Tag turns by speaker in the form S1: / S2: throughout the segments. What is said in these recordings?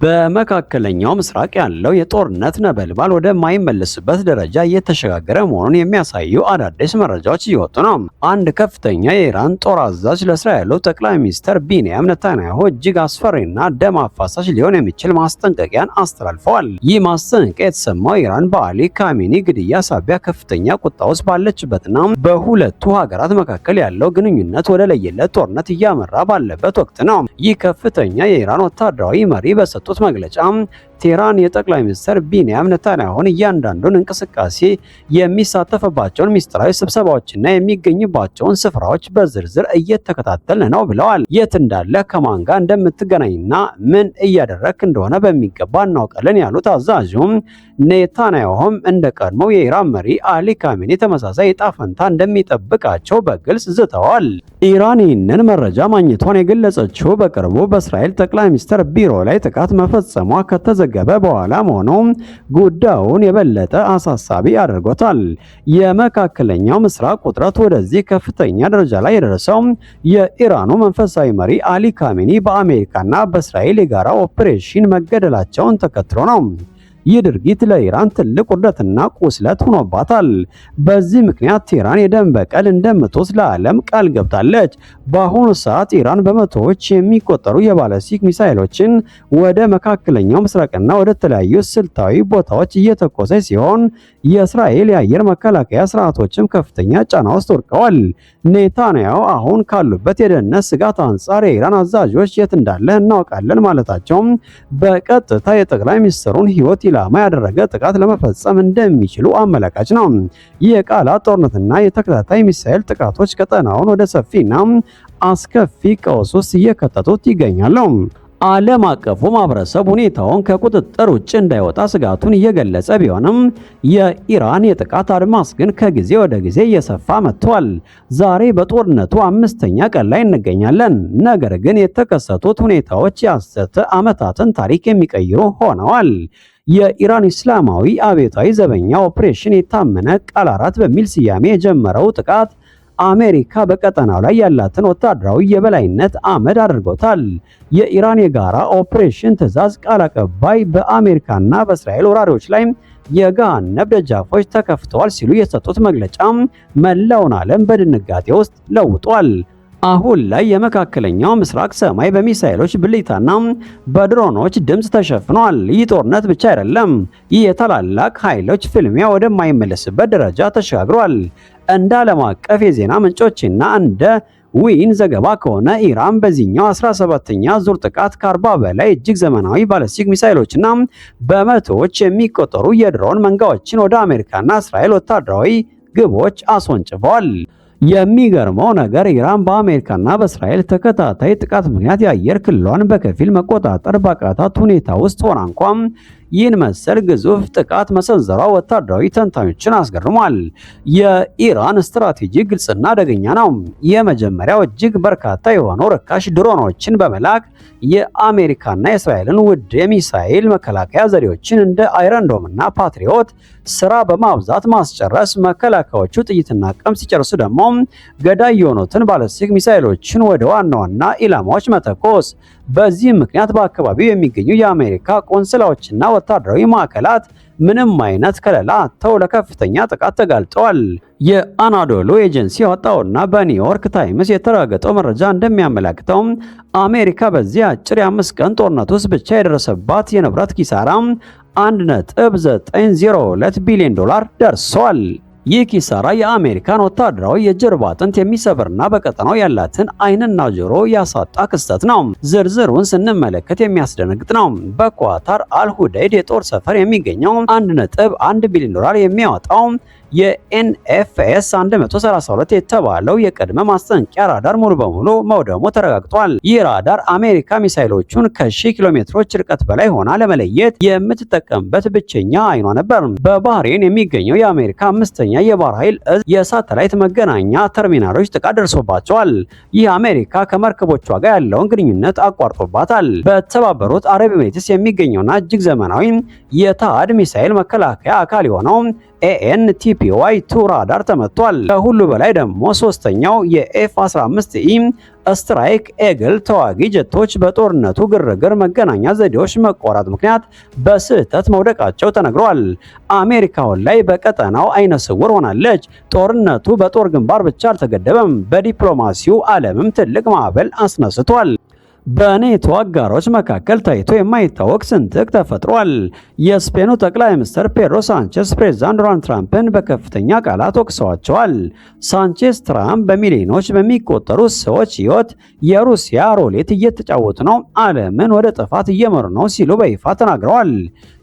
S1: በመካከለኛው ምስራቅ ያለው የጦርነት ነበልባል ወደማይመለስበት ደረጃ እየተሸጋገረ መሆኑን የሚያሳዩ አዳዲስ መረጃዎች እየወጡ ነው። አንድ ከፍተኛ የኢራን ጦር አዛዥ ለእስራኤሉ ጠቅላይ ሚኒስትር ቢንያም ኔታንያሁ እጅግ አስፈሪና ደም አፋሳሽ ሊሆን የሚችል ማስጠንቀቂያን አስተላልፈዋል። ይህ ማስጠንቀቂያ የተሰማው ኢራን በአሊ ካሜኒ ግድያ ሳቢያ ከፍተኛ ቁጣ ውስጥ ባለችበትና በሁለቱ ሀገራት መካከል ያለው ግንኙነት ወደ ለየለት ጦርነት እያመራ ባለበት ወቅት ነው። ይህ ከፍተኛ የኢራን ወታደራዊ መሪ በሰጡት መግለጫ ቴህራን የጠቅላይ ሚኒስትር ቢንያም ኔታንያሁን እያንዳንዱን እንቅስቃሴ የሚሳተፍባቸውን ሚስጥራዊ ስብሰባዎችና የሚገኝባቸውን ስፍራዎች በዝርዝር እየተከታተልን ነው ብለዋል። የት እንዳለ፣ ከማን ጋር እንደምትገናኝና ምን እያደረክ እንደሆነ በሚገባ እናውቃለን ያሉት አዛዡም ኔታንያሁም እንደ ቀድሞው የኢራን መሪ አሊ ካሜኒ ተመሳሳይ ዕጣ ፈንታ እንደሚጠብቃቸው በግልጽ ዝተዋል። ኢራን ይህንን መረጃ ማግኘቷን የገለጸችው በቅርቡ በእስራኤል ጠቅላይ ሚኒስትር ቢሮ ላይ ጥቃት መፈጸሟ ከተዘገበ በኋላ መሆኑን ጉዳዩን የበለጠ አሳሳቢ አድርጎታል። የመካከለኛው ምስራቅ ውጥረት ወደዚህ ከፍተኛ ደረጃ ላይ የደረሰው የኢራኑ መንፈሳዊ መሪ አሊ ካሜኒ በአሜሪካና በእስራኤል የጋራ ኦፕሬሽን መገደላቸውን ተከትሎ ነው። ይህ ድርጊት ለኢራን ትልቅ ውርደትና ቁስለት ሆኖባታል። በዚህ ምክንያት ቴህራን የደም በቀል እንደምትወስድ ለዓለም ቃል ገብታለች። በአሁኑ ሰዓት ኢራን በመቶዎች የሚቆጠሩ የባለስቲክ ሚሳኤሎችን ወደ መካከለኛው ምስራቅና ወደ ተለያዩ ስልታዊ ቦታዎች እየተኮሰች ሲሆን የእስራኤል የአየር መከላከያ ስርዓቶችም ከፍተኛ ጫና ውስጥ ወድቀዋል። ኔታንያሁ አሁን ካሉበት የደህንነት ስጋት አንጻር የኢራን አዛዦች የት እንዳለ እናውቃለን ማለታቸውም በቀጥታ የጠቅላይ ሚኒስትሩን ሕይወት ኢላማ ያደረገ ጥቃት ለመፈጸም እንደሚችሉ አመላካች ነው። ይህ የቃላት ጦርነትና የተከታታይ ሚሳኤል ጥቃቶች ቀጠናውን ወደ ሰፊና አስከፊ ቀውስ ውስጥ እየከተቱት ይገኛሉ። ዓለም አቀፉ ማህበረሰብ ሁኔታውን ከቁጥጥር ውጭ እንዳይወጣ ስጋቱን እየገለጸ ቢሆንም የኢራን የጥቃት አድማስ ግን ከጊዜ ወደ ጊዜ እየሰፋ መጥቷል። ዛሬ በጦርነቱ 5ኛ ቀን ላይ እንገኛለን። ነገር ግን የተከሰቱት ሁኔታዎች የአስርተ ዓመታትን ታሪክ የሚቀይሩ ሆነዋል። የኢራን እስላማዊ አብዮታዊ ዘበኛ ኦፕሬሽን የታመነ ቃል 4 በሚል ስያሜ የጀመረው ጥቃት አሜሪካ በቀጠናው ላይ ያላትን ወታደራዊ የበላይነት አመድ አድርጎታል። የኢራን የጋራ ኦፕሬሽን ትዕዛዝ ቃል አቀባይ በአሜሪካና በእስራኤል ወራሪዎች ላይ የገሃነም ደጃፎች ተከፍተዋል ሲሉ የሰጡት መግለጫ መላውን ዓለም በድንጋጤ ውስጥ ለውጧል። አሁን ላይ የመካከለኛው ምስራቅ ሰማይ በሚሳኤሎች ብልጭታና በድሮኖች ድምፅ ተሸፍኗል። ይህ ጦርነት ብቻ አይደለም፣ ይህ የታላላቅ ኃይሎች ፍልሚያ ወደማይመለስበት ደረጃ ተሸጋግሯል። እንደ ዓለም አቀፍ የዜና ምንጮችና እንደ ዊን ዘገባ ከሆነ ኢራን በዚህኛው 17ኛ ዙር ጥቃት ከ40 በላይ እጅግ ዘመናዊ ባለስቲክ ሚሳኤሎችና በመቶዎች የሚቆጠሩ የድሮን መንጋዎችን ወደ አሜሪካና እስራኤል ወታደራዊ ግቦች አስወንጭፈዋል። የሚገርመው ነገር ኢራን በአሜሪካና በእስራኤል ተከታታይ ጥቃት ምክንያት የአየር ክልሏን በከፊል መቆጣጠር ባቃታት ሁኔታ ውስጥ ሆና እንኳን ይህን መሰል ግዙፍ ጥቃት መሰንዘሯ ወታደራዊ ተንታኞችን አስገርሟል። የኢራን ስትራቴጂ ግልጽና አደገኛ ነው። የመጀመሪያው እጅግ በርካታ የሆኑ ርካሽ ድሮኖችን በመላክ የአሜሪካና የእስራኤልን ውድ የሚሳኤል መከላከያ ዘዴዎችን እንደ አይረንዶም እና ፓትሪዮት ስራ በማብዛት ማስጨረስ፣ መከላከያዎቹ ጥይትና ቀም ሲጨርሱ ደግሞ ገዳይ የሆኑትን ባለስቲክ ሚሳኤሎችን ወደ ዋና ዋና ኢላማዎች መተኮስ። በዚህ ምክንያት በአካባቢው የሚገኙ የአሜሪካ ቆንስላዎችና ወታደራዊ ማዕከላት ምንም አይነት ከለላ አጥተው ለከፍተኛ ጥቃት ተጋልጠዋል። የአናዶሉ ኤጀንሲ ያወጣውና በኒውዮርክ ታይምስ የተረጋገጠው መረጃ እንደሚያመለክተው አሜሪካ በዚህ አጭር የ5 ቀን ጦርነት ውስጥ ብቻ የደረሰባት የንብረት ኪሳራ 1.902 ቢሊዮን ዶላር ደርሷል። ይህ ኪሳራ የአሜሪካን ወታደራዊ የጀርባ አጥንት የሚሰብርና በቀጠናው ያላትን ዓይንና ጆሮ ያሳጣ ክስተት ነው። ዝርዝሩን ስንመለከት የሚያስደነግጥ ነው። በኳታር አልሁዳይድ የጦር ሰፈር የሚገኘው 1.1 ቢሊዮን ዶላር የሚያወጣው የኤንኤፍኤስ 132 የተባለው የቅድመ ማስጠንቀቂያ ራዳር ሙሉ በሙሉ መውደሙ ተረጋግጧል። ይህ ራዳር አሜሪካ ሚሳኤሎቹን ከ1000 ኪሎ ሜትሮች ርቀት በላይ ሆና ለመለየት የምትጠቀምበት ብቸኛ አይኗ ነበር። በባህሬን የሚገኘው የአሜሪካ 5ኛ የባህር ኃይል እዝ የሳተላይት መገናኛ ተርሚናሎች ጥቃት ደርሶባቸዋል። ይህ አሜሪካ ከመርከቦቿ ጋር ያለውን ግንኙነት አቋርጦባታል። በተባበሩት አረብ ኤሚሬትስ የሚገኘውና እጅግ ዘመናዊ የታድ ሚሳኤል መከላከያ አካል የሆነው ኤኤንቲፒ APY-2 ራዳር ተመቷል። ከሁሉ በላይ ደግሞ ሶስተኛው የኤፍ-15ኢ ስትራይክ ኤግል ተዋጊ ጀቶች በጦርነቱ ግርግር መገናኛ ዘዴዎች መቋረጥ ምክንያት በስህተት መውደቃቸው ተነግሯል። አሜሪካ አሁን ላይ በቀጠናው አይነ ስውር ሆናለች። ጦርነቱ በጦር ግንባር ብቻ አልተገደበም፣ በዲፕሎማሲው ዓለምም ትልቅ ማዕበል አስነስቷል። በኔቶ አጋሮች መካከል ታይቶ የማይታወቅ ስንጥቅ ተፈጥሯል። የስፔኑ ጠቅላይ ሚኒስትር ፔድሮ ሳንቼዝ ፕሬዝዳንት ዶናልድ ትራምፕን በከፍተኛ ቃላት ወቅሰዋቸዋል። ሳንቼዝ ትራምፕ በሚሊዮኖች በሚቆጠሩ ሰዎች ሕይወት የሩሲያ ሮሌት እየተጫወቱ ነው፣ ዓለምን ወደ ጥፋት እየመሩ ነው ሲሉ በይፋ ተናግረዋል።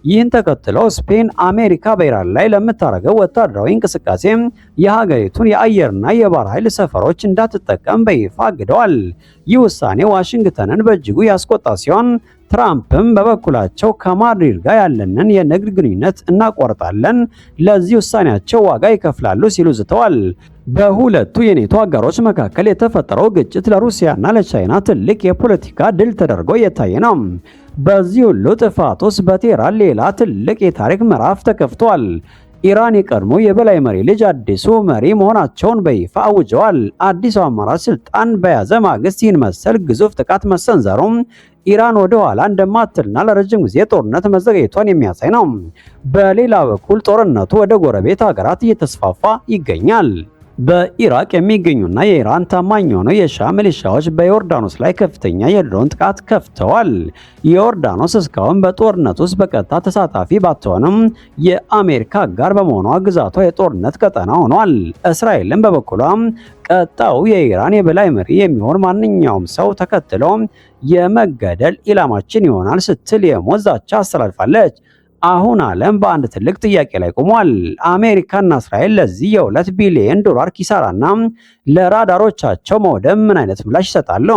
S1: ይህን ተከትለው ስፔን አሜሪካ በኢራን ላይ ለምታደርገው ወታደራዊ እንቅስቃሴ የሀገሪቱን የአየርና የባህር ኃይል ሰፈሮች እንዳትጠቀም በይፋ አግደዋል። ይህ ውሳኔ ዋሽንግተንን በእጅጉ ያስቆጣ ሲሆን ትራምፕም በበኩላቸው ከማድሪድ ጋር ያለንን የንግድ ግንኙነት እናቋርጣለን፣ ለዚህ ውሳኔያቸው ዋጋ ይከፍላሉ ሲሉ ዝተዋል። በሁለቱ የኔቶ አጋሮች መካከል የተፈጠረው ግጭት ለሩሲያና ለቻይና ትልቅ የፖለቲካ ድል ተደርጎ እየታየ ነው። በዚህ ሁሉ ጥፋት ውስጥ በቴህራን ሌላ ትልቅ የታሪክ ምዕራፍ ተከፍቷል። ኢራን የቀድሞ የበላይ መሪ ልጅ አዲሱ መሪ መሆናቸውን በይፋ አውጀዋል። አዲሱ አመራር ስልጣን በያዘ ማግስት ይህን መሰል ግዙፍ ጥቃት መሰንዘሩም ኢራን ወደ ኋላ እንደማትልና ለረጅም ጊዜ ጦርነት መዘጋጀቷን የሚያሳይ ነው። በሌላ በኩል ጦርነቱ ወደ ጎረቤት ሀገራት እየተስፋፋ ይገኛል። በኢራቅ የሚገኙና የኢራን ታማኝ የሆኑ የሺዓ ሚሊሻዎች በዮርዳኖስ ላይ ከፍተኛ የድሮን ጥቃት ከፍተዋል። ዮርዳኖስ እስካሁን በጦርነት ውስጥ በቀጥታ ተሳታፊ ባትሆንም የአሜሪካ አጋር በመሆኗ ግዛቷ የጦርነት ቀጠና ሆኗል። እስራኤልም በበኩሏ ቀጣዩ የኢራን የበላይ መሪ የሚሆን ማንኛውም ሰው ተከትሎ የመገደል ኢላማችን ይሆናል ስትል የሞት ዛቻ አስተላልፋለች። አሁን ዓለም በአንድ ትልቅ ጥያቄ ላይ ቆሟል። አሜሪካና እስራኤል ለዚህ የ2 ቢሊዮን ዶላር ኪሳራና ለራዳሮቻቸው መውደም ምን አይነት ምላሽ ይሰጣሉ?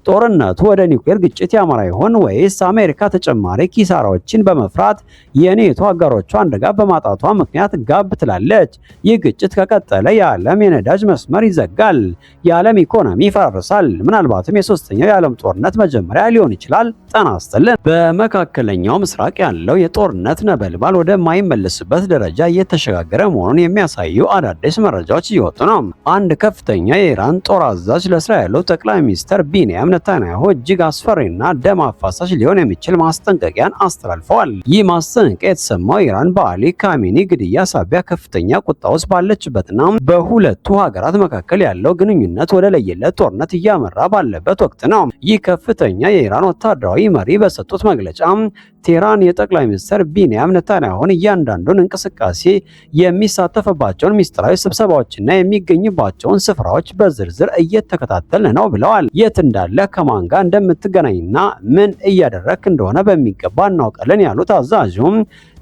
S1: ጦርነቱ ወደ ኒውክሌር ግጭት ያመራ ይሆን ወይስ አሜሪካ ተጨማሪ ኪሳራዎችን በመፍራት የኔቶ አጋሮቿን ድጋፍ በማጣቷ ምክንያት ጋብ ትላለች? ይህ ግጭት ከቀጠለ የዓለም የነዳጅ መስመር ይዘጋል፣ የዓለም ኢኮኖሚ ይፈራርሳል፣ ምናልባትም የሶስተኛው የዓለም ጦርነት መጀመሪያ ሊሆን ይችላል። ጤና ይስጥልን። በመካከለኛው ምስራቅ ያለው የጦርነት ነበልባል ወደማይመለስበት ደረጃ እየተሸጋገረ መሆኑን የሚያሳዩ አዳዲስ መረጃዎች እየወጡ ነው። አንድ ከፍተኛ የኢራን ጦር አዛዥ ለእስራኤሉ ጠቅላይ ሚኒስትር ቢንያም ኔታንያሁ እጅግ አስፈሪና ደም አፋሳሽ ሊሆን የሚችል ማስጠንቀቂያን አስተላልፈዋል። ይህ ማስጠንቀቂያ የተሰማው ኢራን በአሊ ካሜኒ ግድያ ሳቢያ ከፍተኛ ቁጣ ውስጥ ባለችበትና በሁለቱ ሀገራት መካከል ያለው ግንኙነት ወደ ለየለት ጦርነት እያመራ ባለበት ወቅት ነው። ይህ ከፍተኛ የኢራን ወታደራዊ መሪ በሰጡት መግለጫ ቴህራን የጠቅላይ ሚኒስትር ቢንያም ኔታንያሁን እያንዳንዱን እንቅስቃሴ የሚሳተፍባቸውን ሚስጥራዊ ስብሰባዎችና የሚገኝባቸውን ስፍራዎች በዝርዝር እየተከታተልን ነው ብለዋል። የት እንዳለ ከማን ጋር እንደምትገናኝና ምን እያደረክ እንደሆነ በሚገባ እናውቃለን ያሉት አዛዡም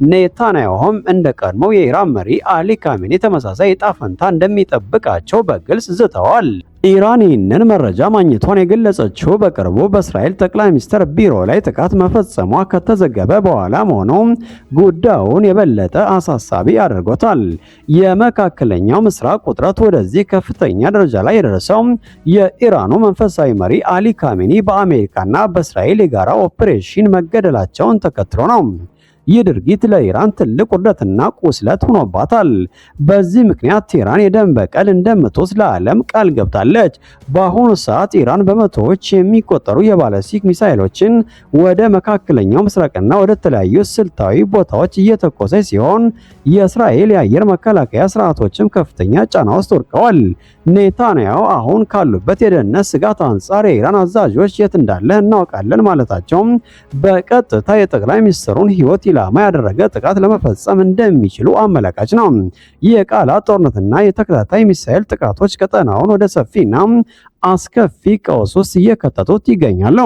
S1: ኔታንያሁም እንደ ቀድሞው የኢራን መሪ አሊ ካሜኒ ተመሳሳይ ዕጣ ፈንታ እንደሚጠብቃቸው በግልጽ ዝተዋል። ኢራን ይህንን መረጃ ማግኘቷን የገለጸችው በቅርቡ በእስራኤል ጠቅላይ ሚኒስትር ቢሮ ላይ ጥቃት መፈጸሟ ከተዘገበ በኋላ መሆኑን ጉዳዩን የበለጠ አሳሳቢ አድርጎታል። የመካከለኛው ምስራቅ ውጥረት ወደዚህ ከፍተኛ ደረጃ ላይ የደረሰው የኢራኑ መንፈሳዊ መሪ አሊ ካሜኒ በአሜሪካና በእስራኤል የጋራ ኦፕሬሽን መገደላቸውን ተከትሎ ነው። ይህ ድርጊት ለኢራን ትልቅ ውርደትና ቁስለት ሆኖባታል። በዚህ ምክንያት ቴህራን የደም በቀል እንደምትወስድ ለዓለም ቃል ገብታለች። በአሁኑ ሰዓት ኢራን በመቶዎች የሚቆጠሩ የባለስቲክ ሚሳኤሎችን ወደ መካከለኛው ምስራቅና ወደ ተለያዩ ስልታዊ ቦታዎች እየተኮሰች ሲሆን የእስራኤል የአየር መከላከያ ስርዓቶችም ከፍተኛ ጫና ውስጥ ወድቀዋል። ኔታንያሁ አሁን ካሉበት የደህንነት ስጋት አንጻር የኢራን አዛዦች የት እንዳለ እናውቃለን ማለታቸውም በቀጥታ የጠቅላይ ሚኒስትሩን ሕይወት ኢላማ ያደረገ ጥቃት ለመፈጸም እንደሚችሉ አመላካች ነው። ይህ የቃላት ጦርነትና የተከታታይ ሚሳኤል ጥቃቶች ቀጠናውን ወደ ሰፊና አስከፊ ቀውስ ውስጥ እየከተቱት ይገኛሉ።